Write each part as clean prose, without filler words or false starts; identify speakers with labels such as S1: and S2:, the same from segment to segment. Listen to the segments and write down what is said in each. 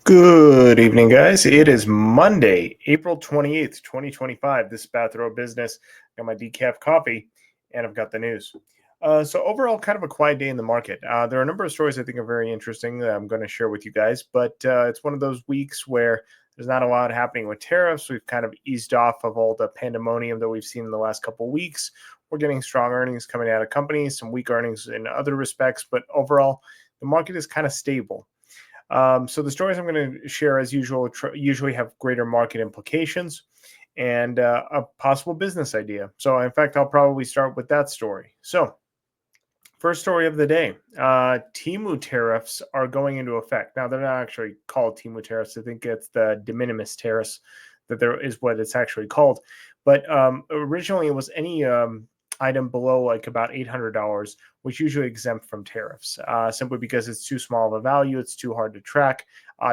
S1: Good evening, guys. It is Monday, April 28th, 2025. This is Bathrobe Business. Got my decaf coffee, and I've got the news. So overall, kind of a quiet day in the market. There are a number of stories I think are very interesting that I'm going to share with you guys, but it's one of those weeks where there's not a lot happening with tariffs. We've kind of eased off of all the pandemonium that we've seen in the last couple of weeks. We're getting strong earnings coming out of companies, some weak earnings in other respects, but overall, the market is kind of stable. So the stories I'm going to share, as usual, usually have greater market implications and a possible business idea. So, in fact, I'll probably start with that story. So, first story of the day: Temu tariffs are going into effect. Now, they're not actually called Temu tariffs. I think it's the de minimis tariffs that there is what it's actually called. But originally, it was any item below like about $800, which usually exempt from tariffs, simply because it's too small of a value. It's too hard to track.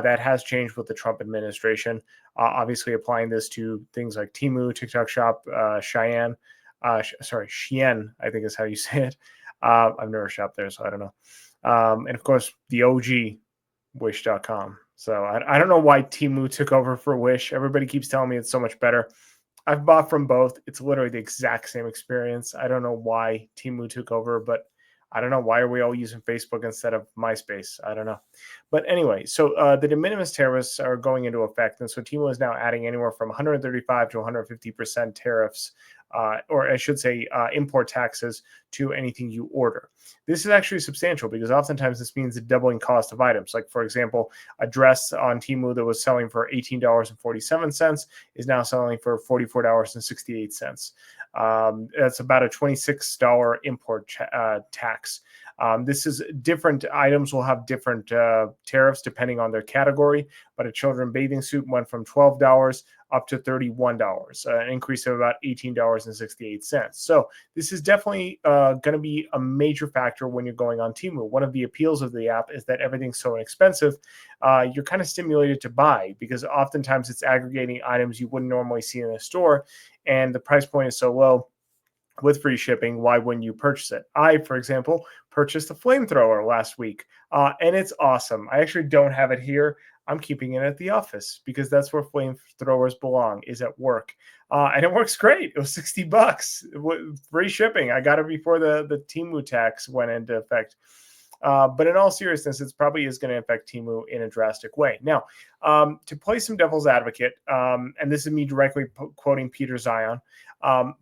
S1: That has changed with the Trump administration. Obviously, applying this to things like Temu, TikTok Shop, Cheyenne, Shein, I think is how you say it. I've never shopped there, so I don't know. And of course, the OG Wish.com. So I don't know why Temu took over for Wish. Everybody keeps telling me it's so much better. I've bought from both. It's literally the exact same experience. I don't know why Temu took over, but I don't know why are we all using Facebook instead of MySpace. I don't know. But anyway, so the de minimis tariffs are going into effect, and so Temu is now adding anywhere from 135 to 150% tariffs, or I should say, import taxes to anything you order. This is actually substantial because oftentimes this means the doubling cost of items. Like, for example, a dress on Temu that was selling for $18.47 is now selling for $44.68. That's about a $26 import tax. This is different items will have different tariffs depending on their category, but a children bathing suit went from $12 up to $31, an increase of about $18.68. So this is definitely going to be a major factor when you're going on Temu. One of the appeals of the app is that everything's so inexpensive. You're kind of stimulated to buy because oftentimes it's aggregating items you wouldn't normally see in a store, and the price point is so low. With free shipping, why wouldn't you purchase it? I, for example, purchased a flamethrower last week, and it's awesome. I actually don't have it here. I'm keeping it at the office because that's where flamethrowers belong, is at work. And it works great. It was $60, free shipping. I got it before the Temu tax went into effect. But in all seriousness, it probably is going to affect Temu in a drastic way. Now, to play some devil's advocate, and this is me directly quoting Peter Zion,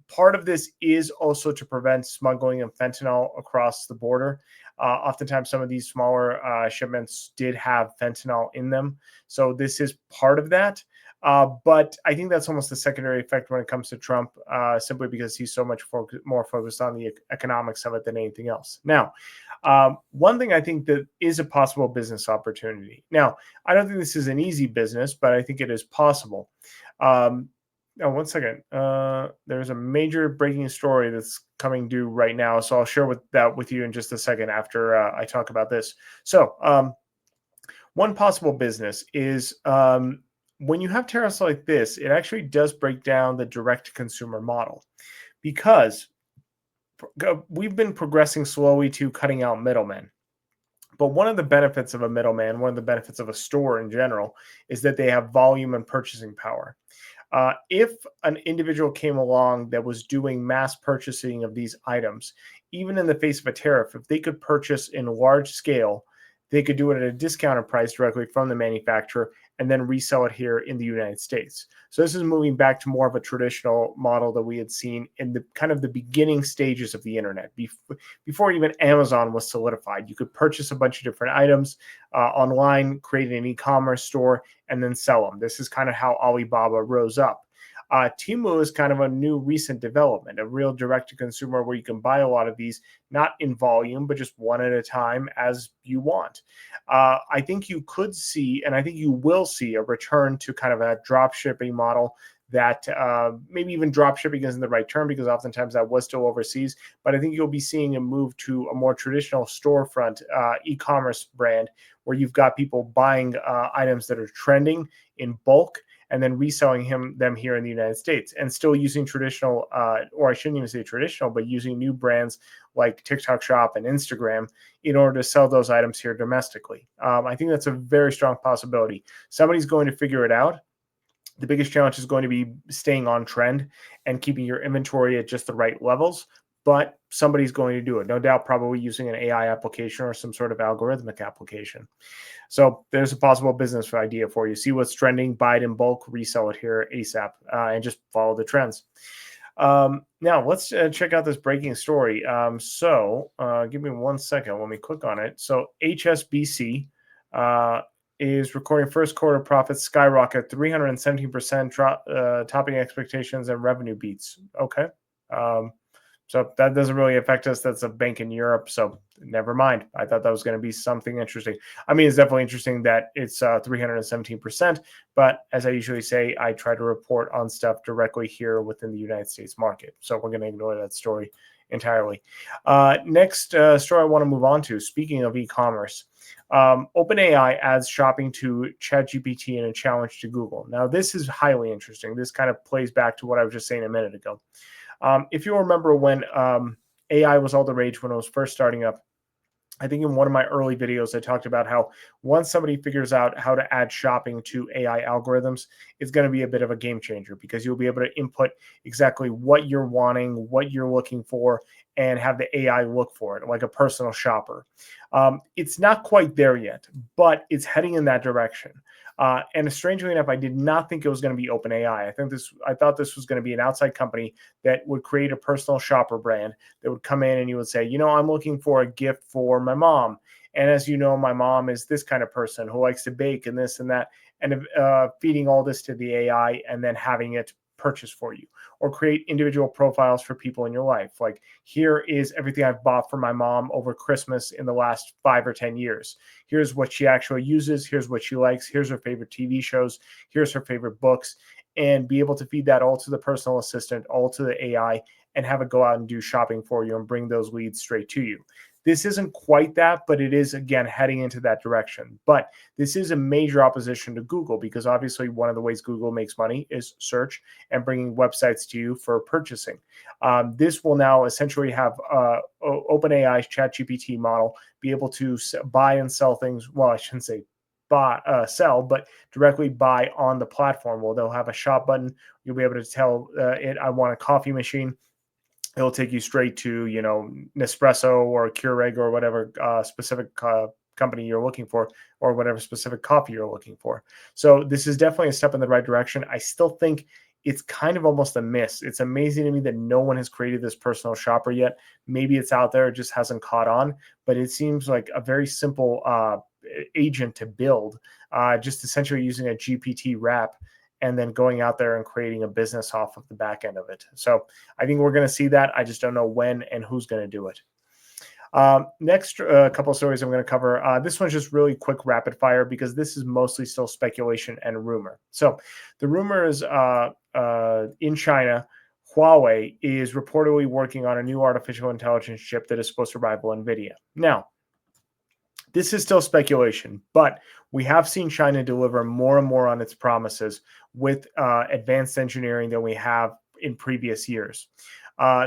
S1: part of this is also to prevent smuggling of fentanyl across the border. Oftentimes, some of these smaller shipments did have fentanyl in them. So this is part of that. But I think that's almost a secondary effect when it comes to Trump, simply because he's so much more focused on the economics of it than anything else. Now, one thing I think that is a possible business opportunity. Now, I don't think this is an easy business, but I think it is possible. One second. There's a major breaking story that's coming due right now, so I'll share that with you in just a second after I talk about this. So, one possible business is when you have tariffs like this, it actually does break down the direct-to-consumer model because we've been progressing slowly to cutting out middlemen. But one of the benefits of a middleman, one of the benefits of a store in general, is that they have volume and purchasing power. If an individual came along that was doing mass purchasing of these items, even in the face of a tariff, if they could purchase in large scale, they could do it at a discounted price directly from the manufacturer and then resell it here in the United States. So this is moving back to more of a traditional model that we had seen in the kind of the beginning stages of the internet. Before even Amazon was solidified, you could purchase a bunch of different items online, create an e-commerce store, and then sell them. This is kind of how Alibaba rose up. Temu is kind of a new recent development, a real direct-to-consumer where you can buy a lot of these, not in volume, but just one at a time as you want. I think you could see, and I think you will see, a return to kind of a drop shipping model that maybe even drop shipping isn't the right term because oftentimes that was still overseas, but I think you'll be seeing a move to a more traditional storefront e-commerce brand where you've got people buying items that are trending in bulk and then reselling them here in the United States and still using traditional, or I shouldn't even say traditional, but using new brands like TikTok Shop and Instagram in order to sell those items here domestically. I think that's a very strong possibility. Somebody's going to figure it out. The biggest challenge is going to be staying on trend and keeping your inventory at just the right levels. But somebody's going to do it, no doubt, probably using an AI application or some sort of algorithmic application. So there's a possible business idea for you. See what's trending, buy it in bulk, resell it here ASAP, and just follow the trends. Now let's check out this breaking story. Give me 1 second. Let me click on it. So HSBC is recording first quarter profits skyrocket 317%, topping expectations and revenue beats. Okay. So that doesn't really affect us. That's a bank in Europe. So never mind. I thought that was going to be something interesting. I mean, it's definitely interesting that it's 317%. But as I usually say, I try to report on stuff directly here within the United States market. So we're going to ignore that story entirely. Next story I want to move on to, speaking of e-commerce. OpenAI adds shopping to ChatGPT in a challenge to Google. Now, this is highly interesting. This kind of plays back to what I was just saying a minute ago. If you remember when AI was all the rage when it was first starting up, I think in one of my early videos, I talked about how once somebody figures out how to add shopping to AI algorithms, it's going to be a bit of a game changer because you'll be able to input exactly what you're wanting, what you're looking for, and have the AI look for it like a personal shopper. It's not quite there yet, but it's heading in that direction. And strangely enough, I did not think it was going to be OpenAI. I thought this was going to be an outside company that would create a personal shopper brand that would come in and you would say, I'm looking for a gift for my mom. And as you know, my mom is this kind of person who likes to bake and this and that, and feeding all this to the AI and then having it purchase for you, or create individual profiles for people in your life. Like, here is everything I've bought for my mom over Christmas in the last 5 or 10 years. Here's what she actually uses. Here's what she likes. Here's her favorite TV shows. Here's her favorite books, and be able to feed that all to the personal assistant, all to the AI, and have it go out and do shopping for you and bring those leads straight to you. This isn't quite that, but it is, again, heading into that direction. But this is a major opposition to Google because obviously one of the ways Google makes money is search and bringing websites to you for purchasing. This will now essentially have OpenAI's ChatGPT model be able to buy and sell things. Well, I shouldn't say sell, but directly buy on the platform. Well, they'll have a shop button. You'll be able to tell it, I want a coffee machine. It'll take you straight to, Nespresso or Keurig or whatever specific company you're looking for, or whatever specific coffee you're looking for. So this is definitely a step in the right direction. I still think it's kind of almost a miss. It's amazing to me that no one has created this personal shopper yet. Maybe it's out there, it just hasn't caught on, but it seems like a very simple agent to build, just essentially using a GPT wrap and then going out there and creating a business off of the back end of it. So I think we're going to see that. I just don't know when and who's going to do it. Next couple of stories I'm going to cover. This one's just really quick rapid fire because this is mostly still speculation and rumor. So the rumor is in China, Huawei is reportedly working on a new artificial intelligence chip that is supposed to rival NVIDIA. Now, this is still speculation, but we have seen China deliver more and more on its promises with advanced engineering than we have in previous years.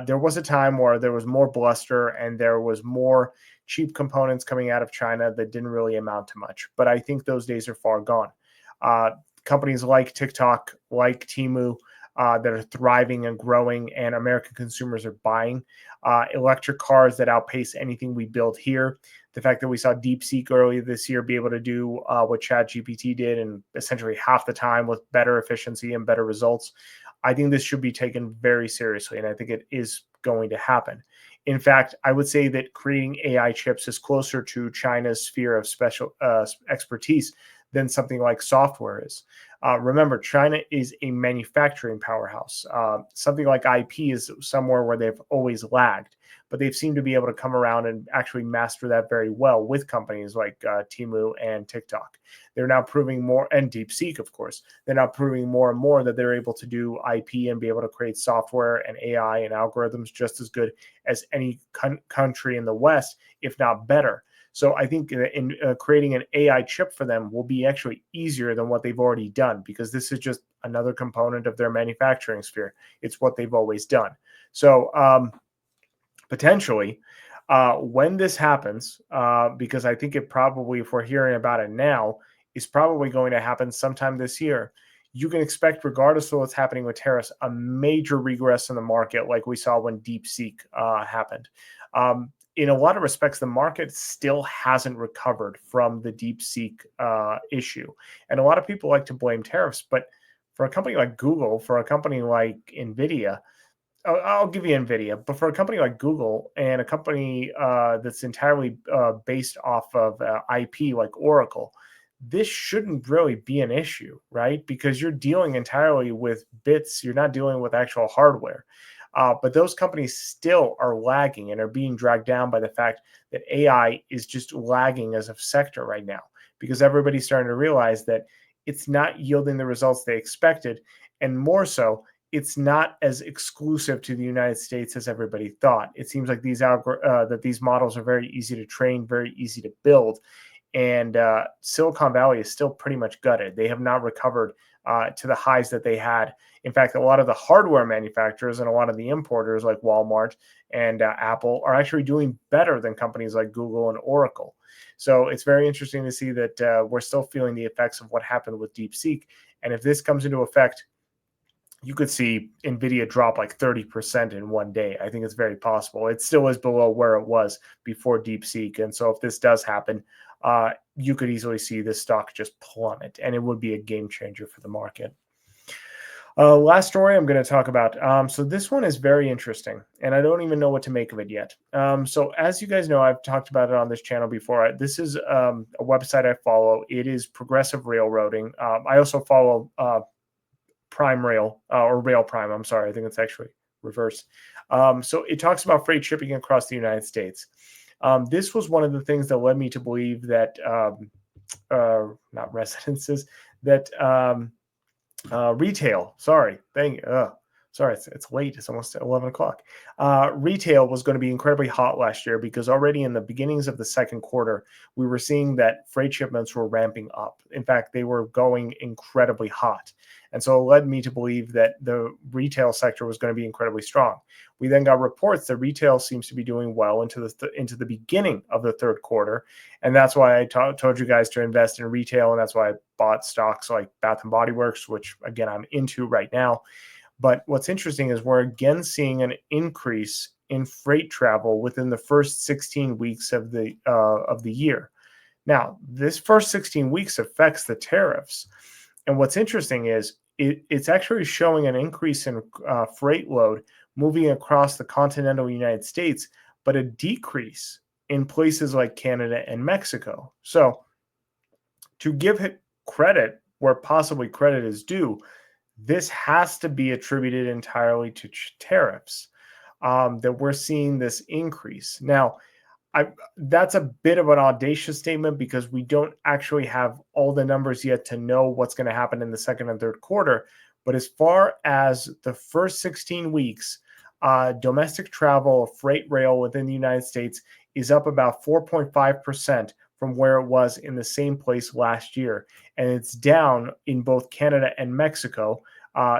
S1: There was a time where there was more bluster and there was more cheap components coming out of China that didn't really amount to much. But I think those days are far gone. Companies like TikTok, like Temu, that are thriving and growing, and American consumers are buying. Electric cars that outpace anything we build here. The fact that we saw DeepSeek earlier this year be able to do what ChatGPT did in essentially half the time with better efficiency and better results, I think this should be taken very seriously, and I think it is going to happen. In fact, I would say that creating AI chips is closer to China's sphere of special expertise than something like software is. Remember, China is a manufacturing powerhouse. Something like IP is somewhere where they've always lagged, but they've seemed to be able to come around and actually master that very well with companies like Temu and TikTok. They're now proving more, and DeepSeek, of course, they're now proving more and more that they're able to do IP and be able to create software and AI and algorithms just as good as any country in the West, if not better. So I think in creating an AI chip for them will be actually easier than what they've already done, because this is just another component of their manufacturing sphere. It's what they've always done. So potentially, when this happens, because I think it probably, if we're hearing about it now, is probably going to happen sometime this year. You can expect, regardless of what's happening with tariffs, a major regress in the market, like we saw when DeepSeek happened. In a lot of respects, the market still hasn't recovered from the DeepSeek issue. And a lot of people like to blame tariffs, but for a company like Google, for a company like NVIDIA, I'll give you NVIDIA, but for a company like Google and a company that's entirely based off of IP like Oracle, this shouldn't really be an issue, right? Because you're dealing entirely with bits, you're not dealing with actual hardware. But those companies still are lagging and are being dragged down by the fact that AI is just lagging as a sector right now, because everybody's starting to realize that it's not yielding the results they expected. And more so, it's not as exclusive to the United States as everybody thought. It seems like that these models are very easy to train, very easy to build, and Silicon Valley is still pretty much gutted. They have not recovered to the highs that they had. In fact, a lot of the hardware manufacturers and a lot of the importers like Walmart and Apple are actually doing better than companies like Google and Oracle. So it's very interesting to see that we're still feeling the effects of what happened with DeepSeek. And if this comes into effect, you could see NVIDIA drop like 30% in one day. I think it's very possible. It still is below where it was before DeepSeek. And so if this does happen, you could easily see this stock just plummet, and it would be a game changer for the market. Last story I'm going to talk about. So this one is very interesting, and I don't even know what to make of it yet. So as you guys know, I've talked about it on this channel before. This is a website I follow. It is Progressive Railroading. I also follow Prime Rail or Rail Prime. I'm sorry. I think it's actually reversed. So it talks about freight shipping across the United States. This was one of the things that led me to believe that not residences, that retail. Sorry, it's late. It's almost 11 o'clock. Retail was going to be incredibly hot last year because already in the beginnings of the second quarter, we were seeing that freight shipments were ramping up. In fact, they were going incredibly hot. And so it led me to believe that the retail sector was going to be incredibly strong. We then got reports that retail seems to be doing well into the beginning of the third quarter. And that's why I told you guys to invest in retail. And that's why I bought stocks like Bath and Body Works, which again, I'm into right now. But what's interesting is we're again seeing an increase in freight travel within the first 16 weeks of the year. Now, this first 16 weeks affects the tariffs. And what's interesting is it's actually showing an increase in freight load moving across the continental United States, but a decrease in places like Canada and Mexico. So to give it credit where possibly credit is due, this has to be attributed entirely to tariffs, that we're seeing this increase. Now, that's a bit of an audacious statement because we don't actually have all the numbers yet to know what's going to happen in the second and third quarter. But as far as the first 16 weeks, domestic travel, freight rail within the United States is up about 4.5% from where it was in the same place last year. And it's down in both Canada and Mexico.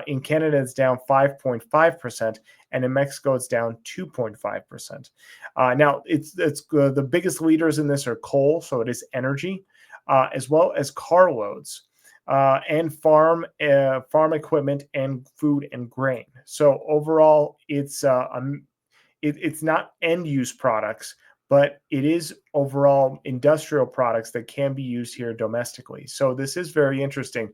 S1: In Canada, it's down 5.5%, and in Mexico, it's down 2.5%. Now, it's the biggest leaders in this are coal, so it is energy, as well as car loads, and farm equipment, and food and grain. So overall, it's not end use products, but it is overall industrial products that can be used here domestically. So this is very interesting.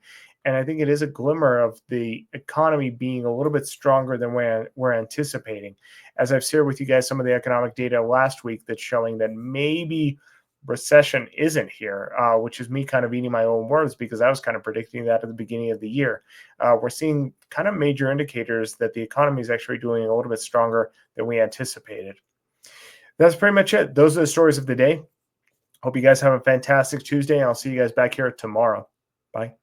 S1: And I think it is a glimmer of the economy being a little bit stronger than we're anticipating. As I've shared with you guys some of the economic data last week that's showing that maybe recession isn't here, which is me kind of eating my own words because I was kind of predicting that at the beginning of the year. We're seeing kind of major indicators that the economy is actually doing a little bit stronger than we anticipated. That's pretty much it. Those are the stories of the day. Hope you guys have a fantastic Tuesday, and I'll see you guys back here tomorrow. Bye.